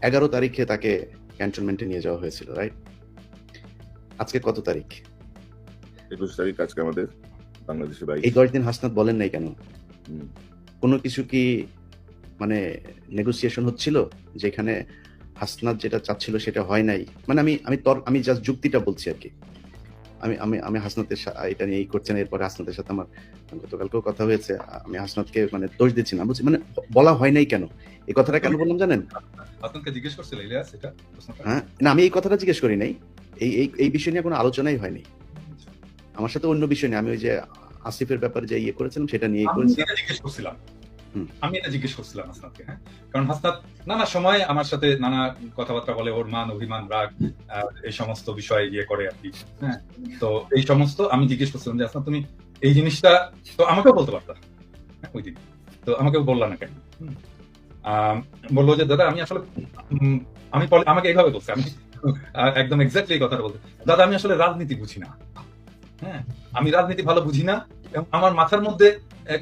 11 তারিখে তাকে ক্যান্টনমেন্টে নিয়ে যাওয়া হয়েছিল, রাইট? আজকে কত তারিখ? 21 তারিখ আজকে আমাদের বাংলাদেশে। এই 10 দিন হাসনাত বলেন নাই কেন? কোনো কিছু কি মানে নেগোসিয়েশন হচ্ছিল যেখানে হাসনাত যেটা চাচ্ছিল সেটা হয় নাই? মানে আমি জাস্ট যুক্তিটা বলছি আর কি। আমি হাসনাতের এটা নিয়ে এই করছেন, এরপরে হাসনাতের সাথে আমার গতকালকেও কথা হয়েছে। আমি হাসনাতকে মানে দোষ দিচ্ছি না, বলছি মানে বলা হয় নাই কেন? এই কথাটা কেন বললাম জানেন? হাসনাতকে জিজ্ঞেস করছিল ইলিয়াস এটা প্রশ্নটা? হ্যাঁ, না আমি এই কথাটা জিজ্ঞেস করি নাই। এই বিষয় নিয়ে কোনো আলোচনাই হয়নি আমার সাথে। অন্য বিষয় নিয়ে আমি ওই যে আসিফের ব্যাপারে যে ইয়ে করেছিলাম সেটা নিয়ে করেছি। আমি এটা জিজ্ঞেস করছিলাম হাসনাতকে, হ্যাঁ, কারণ হাসনাত নানা সময় আমার সাথে নানা কথাবার্তা বলে, ওর মান অভিমান রাগ এই সমস্ত বিষয় ইয়ে করে আর কি, হ্যাঁ। তো এই সমস্ত আমি জিজ্ঞেস করছিলাম যে হাসনাত তুমি এই জিনিসটা তো আমাকেও বলতে পারতা ওই দিন, তো আমাকেও বললা না কেন? বললো যে দাদা আমি আসলে আমাকে এইভাবে বলছে, আমি একদম এক্স্যাক্টলি এই কথাটা বলতে, দাদা আমি আসলে রাজনীতি বুঝি না, হ্যাঁ, আমি রাজনীতি ভালো বুঝি না এবং আমার মাথার মধ্যে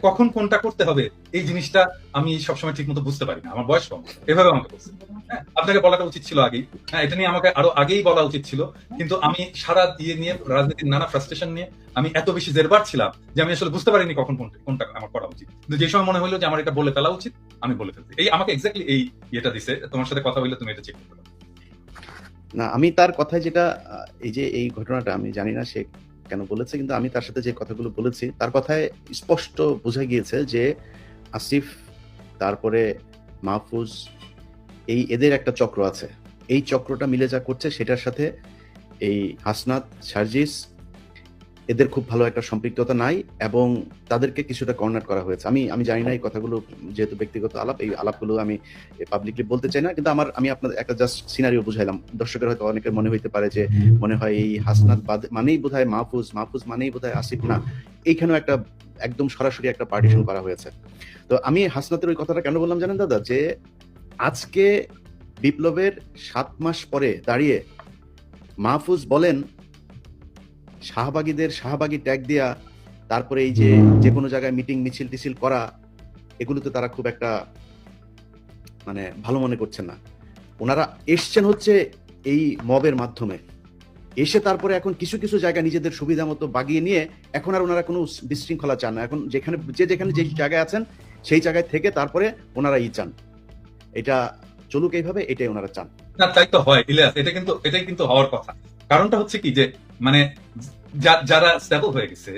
কখন কোনটা করতে হবে এই জিনিসটা আমি সবসময় ঠিক মতো বুঝতে পারি না, আমার বয়স কম। এভাবে আমাকে বলছে। হ্যাঁ, আপনাকে বলাটা উচিত ছিল আগেই, হ্যাঁ, এটা নিয়ে আমাকে আরো আগেই বলা উচিত ছিল, কিন্তু আমি সারা দিয়ে নিয়ে রাজনীতির নানা ফ্রাস্ট্রেশন নিয়ে আমি এত বেশি জেরবার ছিলাম যে আমি আসলে বুঝতে পারিনি কখন কোনটা আমার করা উচিত। কিন্তু যে সময় মনে হলো যে আমার এটা বলে ফেলা উচিত, আমি বলে ফেলছি। এই আমাকে এক্স্যাক্টলি এই ইয়েটা দিছে, তোমার সাথে কথা বললে তুমি এটা চেক করতে পারো। না আমি তার কথায় যেটা এই যে এই ঘটনাটা আমি জানি না সে কেন বলেছে, কিন্তু আমি তার সাথে যে কথাগুলো বলেছি তার কথায় স্পষ্ট বোঝা গিয়েছে যে আসিফ তারপরে মাহফুজ এদের একটা চক্র আছে। এই চক্রটা মিলে যা করছে সেটার সাথে এই হাসনাত, সার্জিস এদের খুব ভালো একটা সম্পৃক্ততা নাই এবং তাদেরকে কিছুটা কর্নার করা হয়েছে। আমি জানি না এই কথাগুলো, যেহেতু ব্যক্তিগত আলাপ, এই আলাপগুলো আমি পাবলিকলি বলতে চাই না, কিন্তু আমি আপনাদের একটা জাস্ট সিনারিও বুঝাইলাম। দর্শকের হয়তো অনেকের মনে হইতে পারে যে মনে হয় এই হাসনাত মানেই বোধহয় মাহফুজ, মাহফুজ মানেই বোধহয় আসিফ। না, এইখানেও একটা একদম সরাসরি একটা পার্টিশন করা হয়েছে। তো আমি হাসনাতের ওই কথাটা কেন বললাম জানেন দাদা, যে আজকে বিপ্লবের 7 মাস পরে দাঁড়িয়ে মাহফুজ বলেন শাহবাগী ট্যাগ দেয়া, তারপরে এই যে কোনো জায়গায় মিটিং মিছিল টিছিল করা, এগুলোতে তারা খুব একটা মানে ভালো মনে করছেন না। ওনারা এসছেন হচ্ছে এই মবের মাধ্যমে, এসে তারপরে এখন কিছু কিছু জায়গা নিজেদের সুবিধা মতো বাগিয়ে নিয়ে এখন আর ওনারা কোনো বিশৃঙ্খলা চান না। এখন যেখানে যে জায়গায় আছেন সেই জায়গায় থেকে তারপরে ওনারা চান এটা চলুক এইভাবে, এটাই ওনারা চান। না তাই তো হয় ইলিয়াস, এটাই কিন্তু হওয়ার কথা। কারণটা হচ্ছে কি যে মানে যারা স্টেবল হয়ে গেছে,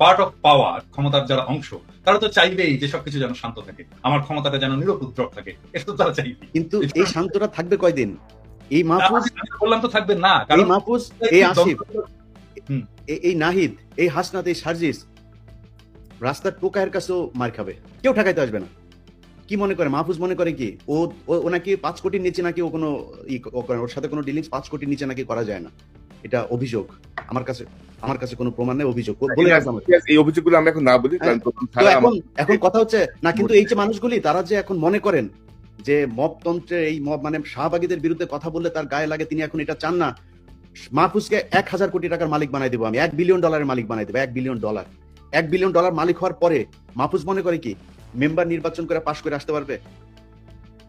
পার্ট অফ পাওয়ার, ক্ষমতার যারা অংশ, তারা তো চাইবেই যে সবকিছু যেন শান্ত থাকে, আমার ক্ষমতাটা যেন নিরুপদ্রব থাকে, এটা তো তারা চাইবে। কিন্তু এই শান্তটা থাকবে কয়দিন? এই মাহফুজ বললাম তো থাকবে না, এই মাহফুজ, এই আসিফ, এই নাহিদ, এই হাসনাত, এই সার্জিস রাস্তার টোকায়ের কাছেও মার খাবে, কেউ ঠেকাইতে আসবে না। কি মনে করে মাহফুজ? মনে করে কি ও নাকি 5 কোটির নিচে নাকি ও কোনো ওর সাথে কোনো ডিলিংস 5 কোটির নিচে নাকি করা যায় না। এটা অভিযোগ, আমার কাছে কোনো প্রমাণ নেই, অভিযোগ বলে রাখলাম। এই অভিযোগগুলো আমরা এখন না বলি, কারণ এখন কথা হচ্ছে না, কিন্তু এই যে মানুষগুলি তারা যে এখন মনে করেন যে মবতন্ত্রে এই মব মানে শাহবাগীদের বিরুদ্ধে কথা বললে তার গায়ে লাগে, তিনি এখন এটা চান না। মাহফুজকে 1000 কোটি টাকার মালিক বানাই দেবো আমি, $1 বিলিয়ন মালিক বানাই দেবো। $1 বিলিয়ন $1 বিলিয়ন মালিক হওয়ার পরে মাহফুজ মনে করে কি মেম্বার নির্বাচন করে পাশ করে আসতে পারবে?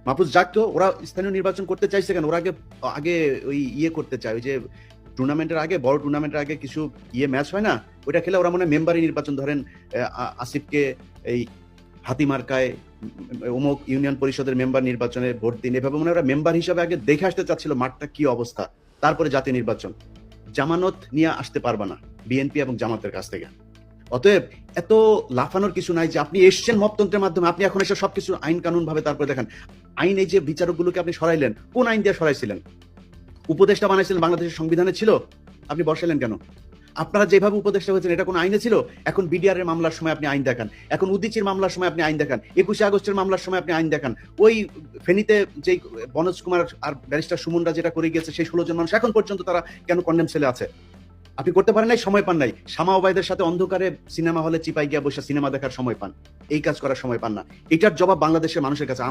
মাহফুজ যাক, ওরা স্থানীয় নির্বাচন করতে চাইছে কেন? ওরা আগে ওই করতে চায়, ওই যে টুর্নামেন্টের আগে, বড় টুর্নামেন্টের আগে কিছু ম্যাচ হয় না, ওইটা খেলে ওরা মনে হয় মেম্বারই নির্বাচন, ধরেন আসিফকে এই হাতিমার্কায় অমুক ইউনিয়ন পরিষদের মেম্বার নির্বাচনে ভোট দিন, এভাবে মনে হয় ওরা মেম্বার হিসাবে আগে দেখে আসতে চাচ্ছিল মাঠটা কি অবস্থা, তারপরে জাতীয় নির্বাচন। জামানত নিয়ে আসতে পারবা না বিএনপি এবং জামাতের কাছ থেকে। অতএব এত লাফানোর কিছু নাই যে আপনি এসছেন মপতন্ত্রের মাধ্যমে, আপনি এখন এসে সবকিছু আইন কানুন ভাবে তারপরে দেখেন। আইন, এই যে বিচারকগুলোকে আপনি সরাইলেন, কোন আইন দিয়ে সরাইছিলেন? উপদেষ্টা বানাইছিলেন বাংলাদেশের সংবিধানে ছিল, আপনি বসাইলেন কেন? আপনারা যেভাবে উপদেষ্টা হয়েছেন এটা কোন আইনে ছিল? এখন বিডিআর এর মামলার সময় আপনি আইন দেখান, এখন উদ্দিচির মামলার সময় আপনি আইন দেখান, 21 আগস্টের মামলার সময় আপনি আইন দেখান। ওই ফেনীতে যে বনোজ কুমার আর ব্যারিস্টার সুমনরা যেটা করে গিয়েছে, সেই 16 জন মানুষ এখন পর্যন্ত তারা কেন কন্ডেম সেলে আছে? আপনি করতে পারেন নাই, সময় পান নাই। শামা ওবায়দের সাথে অন্ধকারে সিনেমা হলে চিপাই গিয়া বসে সিনেমা দেখার সময় পান, এই কাজ করার সময় পান না। এটার জবাব বাংলাদেশের মানুষের কাছে।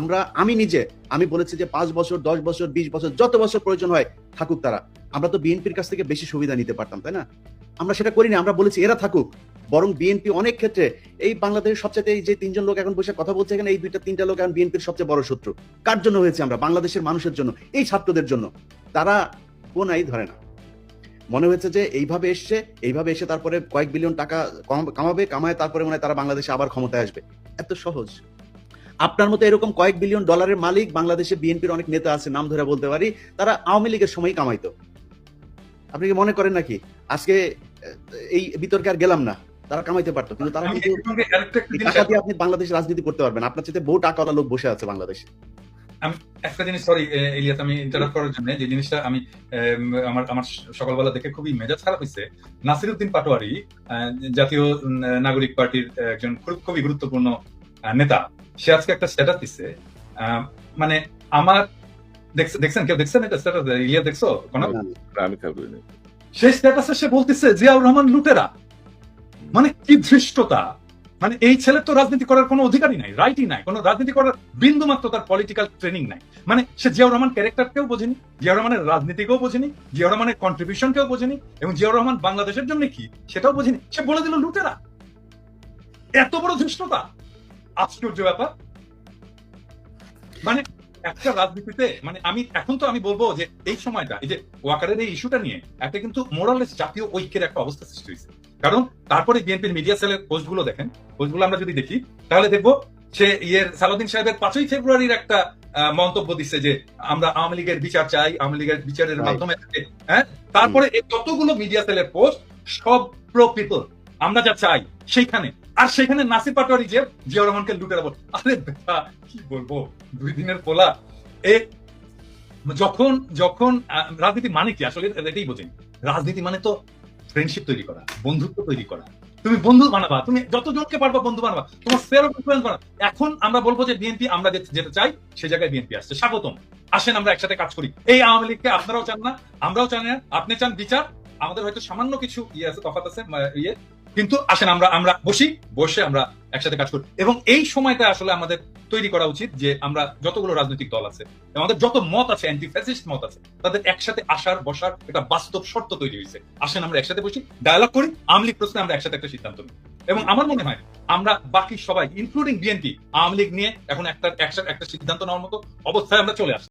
আমি বলেছি যে 5 বছর 10 বছর 20 বছর যত বছর প্রয়োজন হয় থাকুক তারা। আমরা তো বিএনপির কাছ থেকে বেশি সুবিধা নিতে পারতাম, তাই না? আমরা সেটা করিনি, আমরা বলেছি এরা থাকুক, বরং বিএনপি অনেক ক্ষেত্রে এই বাংলাদেশের সবচেয়ে এই যে তিনজন লোক এখন বসে কথা বলছে এখানে, এই তিনটা লোক এখন বিএনপির সবচেয়ে বড় শত্রু। কার জন্য হয়েছে? আমরা বাংলাদেশের মানুষের জন্য, এই ছাত্রদের জন্য। তারা কোনাই ধরে না। মনে হয়েছে যে এইভাবে এসে তারপরে কয়েক বিলিয়ন টাকা কামায় তারপরে মনে হয় তারা বাংলাদেশে আবার ক্ষমতায় আসবে। এত সহজ? আপনার মতো এরকম কয়েক বিলিয়ন ডলারের মালিক বাংলাদেশে বিএনপির অনেক নেতা আছে, নাম ধরে বলতে পারি, তারা আওয়ামী লীগের সময় কামাইতো। আপনি কি মনে করেন নাকি আজকে এই বিতর্কে আর গেলাম না, তারা কামাইতে পারতো, কিন্তু তারা কিন্তু টাকা দিয়ে আপনি বাংলাদেশে রাজনীতি করতে পারবেন। আপনার সাথে বহু টাকাওয়ালা লোক বসে আছে বাংলাদেশে। আমি একটা জিনিস, সরি ইলিয়াস, আমি ইন্টারাপ্ট করার জন্য, যে জিনিসটা আমি আমার সকালবেলা দেখে খুবই মেজাজ খারাপ হয়েছে। নাসিরউদ্দিন পাটোয়ারি জাতীয় নাগরিক পার্টির একজন খুবই গুরুত্বপূর্ণ নেতা, সে আজকে একটা স্ট্যাটাস দিচ্ছে, মানে আমার দেখছেন, কেউ দেখছেন এটা স্ট্যাটাস? ইলিয়াস দেখছো? আমি খেয়াল করিনি। সেই স্ট্যাটাসে সে বলতেছে জিয়াউর রহমান লুটেরা। মানে কি ধৃষ্টতা! মানে এই ছেলের তো রাজনীতি করার কোনো অধিকারই নাই, রাইটই নাই, কোনো রাজনীতি করার বিন্দু মাত্র তার পলিটিক্যাল ট্রেনিং নাই। মানে সে জিয়াউর রহমান ক্যারেক্টারকেও বোঝেনি, জিয়াউর রহমানের রাজনীতিকেও বোঝেনি, জিয়াউর রহমানের কন্ট্রিবিউশনকেও বোঝেনি, এবং জিয়াউর রহমান বাংলাদেশের জন্য কি সেটাও বোঝেনি। সে বলে দিল লুটেরা। এত বড় ধৃষ্টতা! আশ্চর্য ব্যাপার। মানে একটা রাজনীতিতে, মানে আমি বলবো যে এই সময়টা, এই যে ওয়াকারের এই ইস্যুটা নিয়ে একটা কিন্তু মোরালেস জাতীয় ঐক্যের একটা অবস্থা সৃষ্টি হয়েছে। কারণ তারপরে বিএনপির মিডিয়া সেলের পোস্টগুলো দেখেন, পোস্টগুলো আমরা যদি দেখি তাহলে দেখবো সে সালাউদ্দিন সাহেবের 5ই ফেব্রুয়ারির একটা মন্তব্য দিচ্ছে যে আমরা আওয়ামী লীগের বিচার চাই, আওয়ামী লীগের বিচারের মাধ্যমে, হ্যাঁ। তারপরে এই যতগুলো মিডিয়া সেলের পোস্ট সব প্রো পিপল, আমরা যা চাই সেইখানে। আর সেখানে নাসির পাটোয়ারি যে জিয়াউর রহমানকে লুটেরা বল, আরে বেটা কি বলবো, 2 দিনের পোলা। যখন রাজনীতি মানে কি আসলে এটাই বোঝেন। রাজনীতি মানে তো ফ্রেন্ডশিপ তৈরি করা, বন্ধুত্ব তৈরি করা। তুমি বন্ধু বানাবা, তুমি যতজনকে পারবা বন্ধু বানাবা, তোমার স্পেয়ার অফ ইনফ্লুয়েন্স বানাবা। এখন আমরা বলবো যে বিএনপি, আমরা যেটা চাই সে জায়গায় বিএনপি আসছে, স্বাগতম, আসেন আমরা একসাথে কাজ করি। এই আওয়ামী লীগকে আপনারাও চান না, আমরাও চান না, আপনি চান বিচার, আমাদের হয়তো সামান্য কিছু আছে, তফাৎ আছে, কিন্তু আসেন আমরা বসে আমরা একসাথে কাজ করি। এবং এই সময়টা আসলে আমাদের তৈরি করা উচিত যে আমরা যতগুলো রাজনৈতিক দল আছে, আমাদের যত মত আছে, অ্যান্টি ফ্যাসিস্ট মত আছে, তাদের একসাথে বসার একটা বাস্তব শর্ত তৈরি হয়েছে। আসেন আমরা একসাথে বসি, ডায়ালগ করি, আওয়ামী লীগ প্রশ্নে আমরা একসাথে একটা সিদ্ধান্ত নিই। এবং আমার মনে হয় আমরা বাকি সবাই ইনক্লুডিং বিএনপি আওয়ামী লীগ নিয়ে এখন একটা সিদ্ধান্ত নেওয়ার মতো অবস্থায় আমরা চলে আসি।